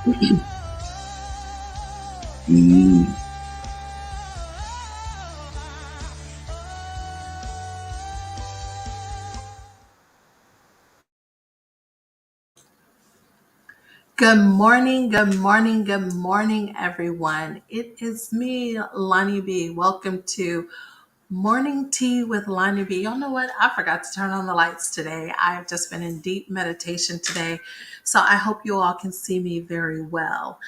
Mm. Good morning, good morning, good morning, everyone. It is me, LonnieB. Welcome to Morning Tea with LonnieB. Y'all know what? I forgot to turn on the lights today. I've just been in deep meditation today, so I hope you all can see me very well.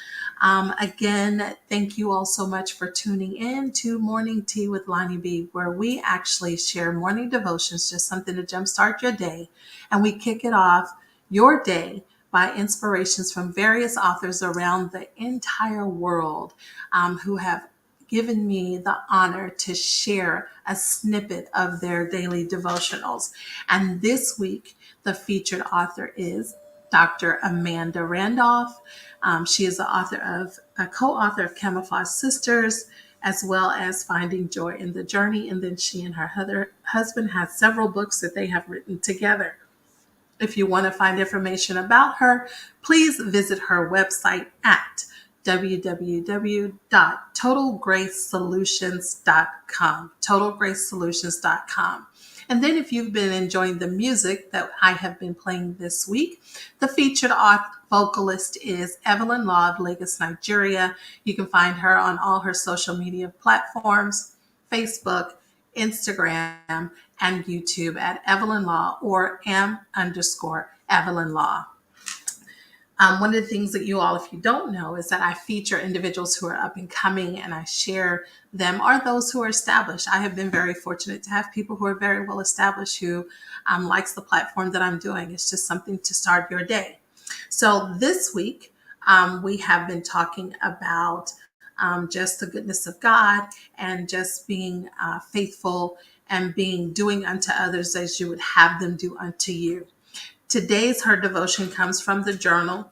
Again, thank you all so much for tuning in to Morning Tea with LonnieB, where we actually share morning devotions, just something to jumpstart your day, and we kick it off your day by inspirations from various authors around the entire world who have given me the honor to share a snippet of their daily devotionals. And this week, the featured author is Dr. Amanda Randolph. She is a co-author of Camouflage Sisters, as well as Finding Joy in the Journey. And then she and her husband had several books that they have written together. If you want to find information about her, please visit her website at www.totalgracesolutions.com. Totalgracesolutions.com. And then if you've been enjoying the music that I have been playing this week, the featured vocalist is Evelyn Law of Lagos, Nigeria. You can find her on all her social media platforms, Facebook, Instagram, and YouTube at Evelyn Law or am_Evelyn Law. One of the things that you all, if you don't know, is that I feature individuals who are up and coming and I share them or those who are established. I have been very fortunate to have people who are very well established who likes the platform that I'm doing. It's just something to start your day. So this week, we have been talking about just the goodness of God and just being faithful and doing unto others as you would have them do unto you. Today's her devotion comes from the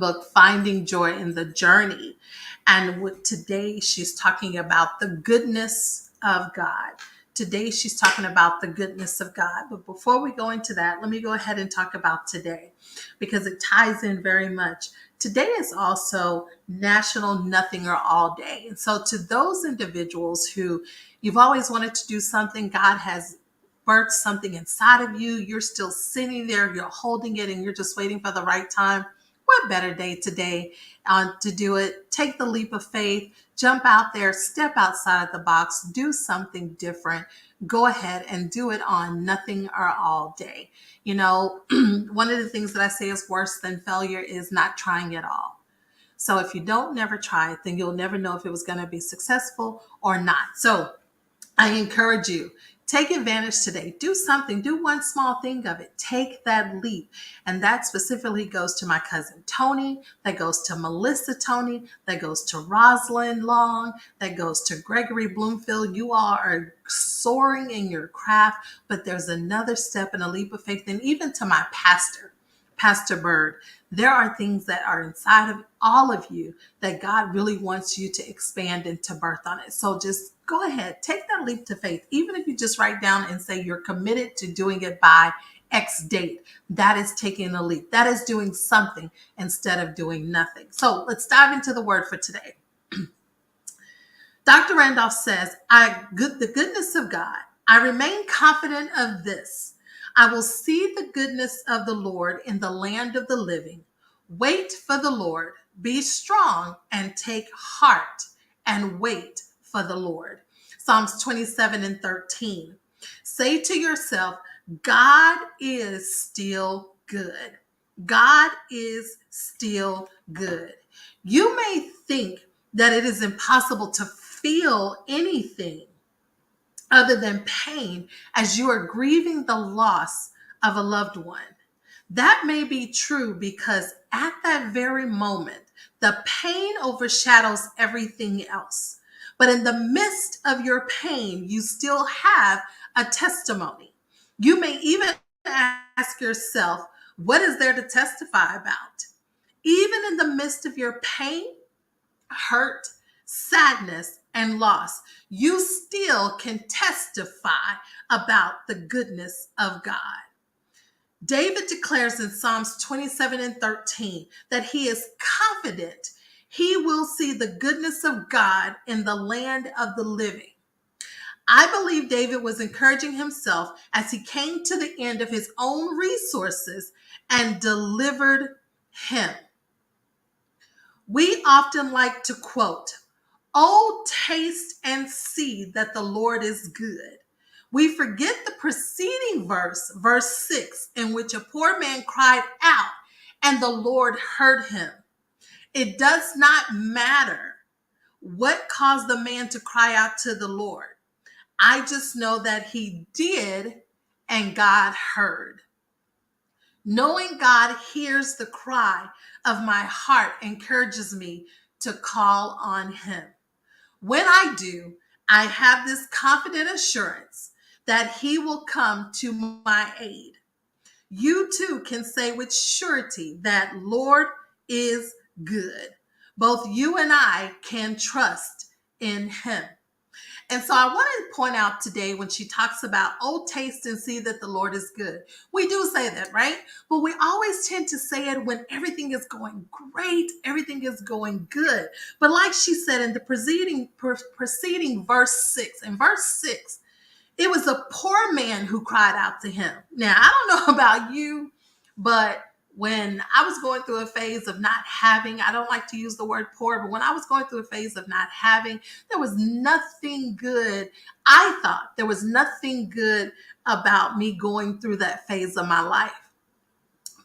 book Finding Joy in the Journey. And today she's talking about the goodness of God. Today she's talking about the goodness of God. But before we go into that, let me go ahead and talk about today because it ties in very much. Today is also National Nothing or All Day. And so to those individuals who you've always wanted to do something, God has birthed something inside of you, you're still sitting there, you're holding it, and you're just waiting for the right time. What better day today to do it? Take the leap of faith, jump out there, step outside of the box, do something different. Go ahead and do it on Nothing or All Day. You know, one of the things that I say is worse than failure is not trying at all. So if you don't never try it, then you'll never know if it was going to be successful or not. So I encourage you, take advantage today. Do something, do one small thing of it. Take that leap. And that specifically goes to my cousin Tony, that goes to Melissa Tony, that goes to Rosalind Long, that goes to Gregory Bloomfield. You all are soaring in your craft, but there's another step and a leap of faith. And even to my Pastor Bird, there are things that are inside of all of you that God really wants you to expand and to birth on it. So just go ahead, take that leap to faith. Even if you just write down and say you're committed to doing it by X date, that is taking a leap. That is doing something instead of doing nothing. So let's dive into the word for today. Dr. Randolph says, the goodness of God. I remain confident of this. I will see the goodness of the Lord in the land of the living. Wait for the Lord. Be strong and take heart and wait for the Lord. Psalms 27:13. Say to yourself, God is still good. God is still good. You may think that it is impossible to feel anything other than pain as you are grieving the loss of a loved one. That may be true because at that very moment, the pain overshadows everything else. But in the midst of your pain, you still have a testimony. You may even ask yourself, what is there to testify about? Even in the midst of your pain, hurt, sadness, and loss, you still can testify about the goodness of God. David declares in Psalms 27 and 13 that he is confident he will see the goodness of God in the land of the living. I believe David was encouraging himself as he came to the end of his own resources and delivered him. We often like to quote, "Oh, taste and see that the Lord is good." We forget the preceding verse, verse 6, in which a poor man cried out and the Lord heard him. It does not matter what caused the man to cry out to the Lord. I just know that he did and God heard. Knowing God hears the cry of my heart encourages me to call on him. When I do, I have this confident assurance that he will come to my aid. You too can say with surety that Lord is good. Both you and I can trust in him. And so I want to point out today when she talks about, "Oh, taste and see that the Lord is good." We do say that, right? But we always tend to say it when everything is going great, everything is going good. But like she said in the preceding verse 6, in verse 6, it was a poor man who cried out to him. Now, I don't know about you, but when I was going through a phase of not having, I don't like to use the word poor, but when I was going through a phase of not having, there was nothing good. I thought there was nothing good about me going through that phase of my life.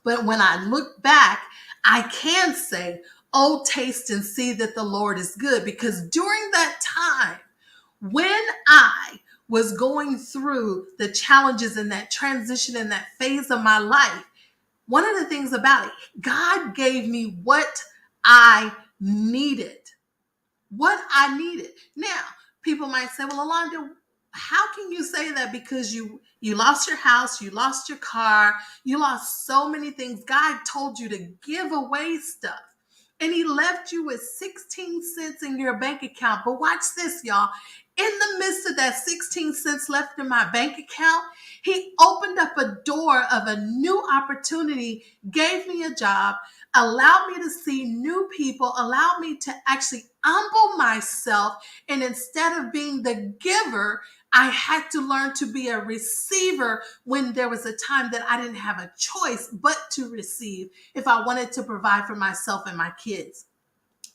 But when I look back, I can say, "Oh, taste and see that the Lord is good," because during that time, when I was going through the challenges in that transition in that phase of my life, one of the things about it, God gave me what I needed. What I needed. Now, people might say, "Well, Alonda, how can you say that? Because you lost your house, you lost your car, you lost so many things. God told you to give away stuff. And he left you with 16 cents in your bank account." But watch this, y'all. In the midst of that 16 cents left in my bank account, he opened up a door of a new opportunity, gave me a job, allowed me to see new people, allowed me to actually humble myself. And instead of being the giver, I had to learn to be a receiver when there was a time that I didn't have a choice but to receive if I wanted to provide for myself and my kids.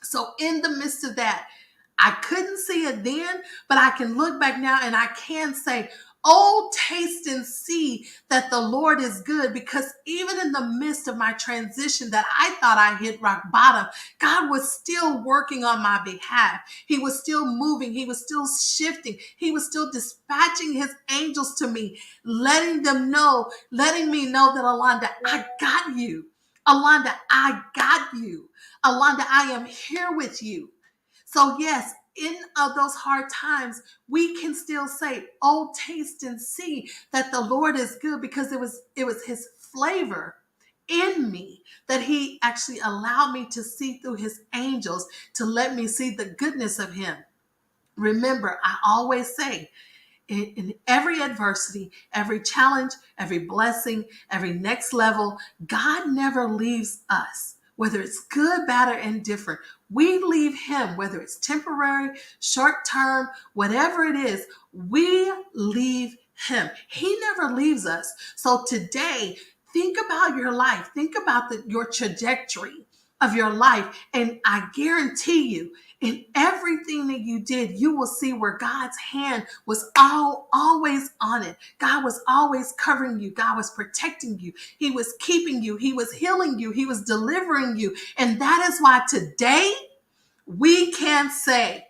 So in the midst of that, I couldn't see it then, but I can look back now and I can say, "Oh, taste and see that the Lord is good," because even in the midst of my transition that I thought I hit rock bottom, God was still working on my behalf. He was still moving. He was still shifting. He was still dispatching his angels to me, letting me know that, "Alonda, I got you. Alonda, I got you. Alonda, I am here with you." So yes, in those hard times, we can still say, "Oh, taste and see that the Lord is good," because it was his flavor in me that he actually allowed me to see through his angels to let me see the goodness of him. Remember, I always say, in every adversity, every challenge, every blessing, every next level, God never leaves us. Whether it's good, bad, or indifferent, we leave him, whether it's temporary, short term, whatever it is, we leave him. He never leaves us. So today, think about your life. Think about your trajectory of your life. And I guarantee you, in everything that you did, you will see where God's hand was always on it. God was always covering you. God was protecting you. He was keeping you. He was healing you. He was delivering you. And that is why today we can say,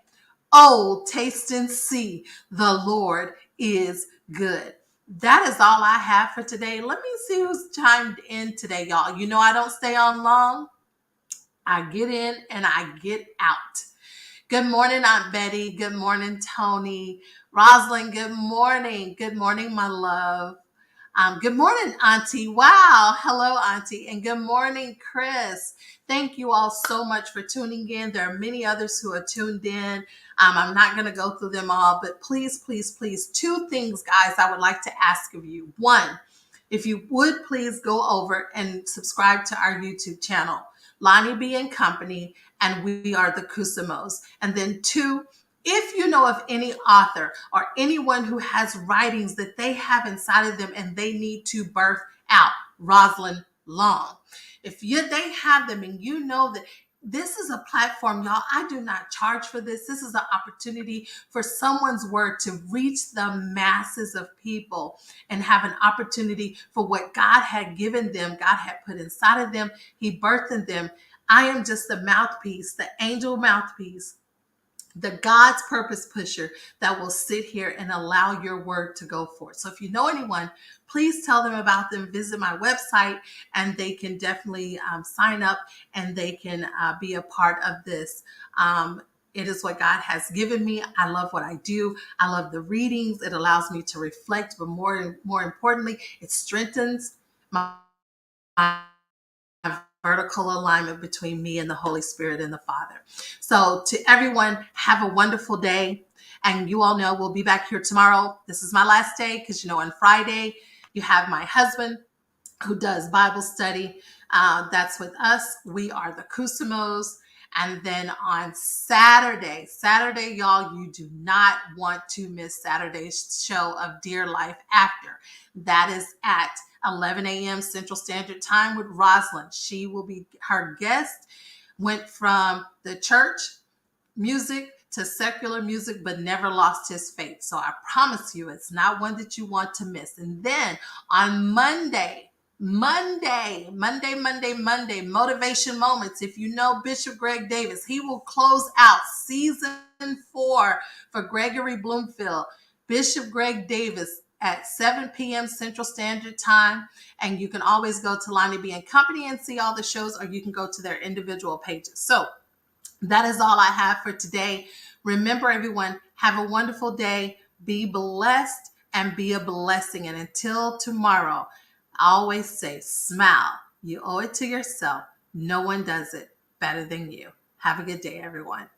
"Oh, taste and see the Lord is good." That is all I have for today. Let me see who's chimed in today, y'all. You know I don't stay on long. I get in and I get out. Good morning, Aunt Betty. Good morning, Tony. Rosalind, good morning. Good morning, my love. Good morning, Auntie. Wow. Hello, Auntie. And good morning, Chris. Thank you all so much for tuning in. There are many others who are tuned in. I'm not going to go through them all, but please, please, please, two things, guys, I would like to ask of you. One, if you would please go over and subscribe to our YouTube channel, LonnieB and Company, and we are the Kusamos. And then two, if you know of any author or anyone who has writings that they have inside of them and they need to birth out, Rosalind Long. If they have them and you know that this is a platform, y'all, I do not charge for this. This is an opportunity for someone's word to reach the masses of people and have an opportunity for what God had given them, God had put inside of them, He birthed in them. I am just the mouthpiece, the angel mouthpiece, the God's purpose pusher that will sit here and allow your word to go forth. So if you know anyone, please tell them about them. Visit my website and they can definitely sign up and they can be a part of this. It is what God has given me. I love what I do. I love the readings. It allows me to reflect, but more importantly, it strengthens my vertical alignment between me and the Holy Spirit and the Father. So to everyone, have a wonderful day. And you all know we'll be back here tomorrow. This is my last day because, on Friday, you have my husband who does Bible study. That's with us. We are the Kusamos. And then on Saturday, y'all, you do not want to miss Saturday's show of Dear Life After. That is at 11 a.m. Central Standard Time with Rosalind. She will be her guest. Went from the church music to secular music, but never lost his faith. So I promise you, it's not one that you want to miss. And then on Monday, Motivation Moments. If you know Bishop Greg Davis, he will close out season 4 for Gregory Bloomfield. Bishop Greg Davis at 7 p.m. Central Standard Time. And you can always go to LonnieB and Company and see all the shows, or you can go to their individual pages. So that is all I have for today. Remember, everyone, have a wonderful day. Be blessed and be a blessing. And until tomorrow, I always say, smile. You owe it to yourself. No one does it better than you. Have a good day, everyone.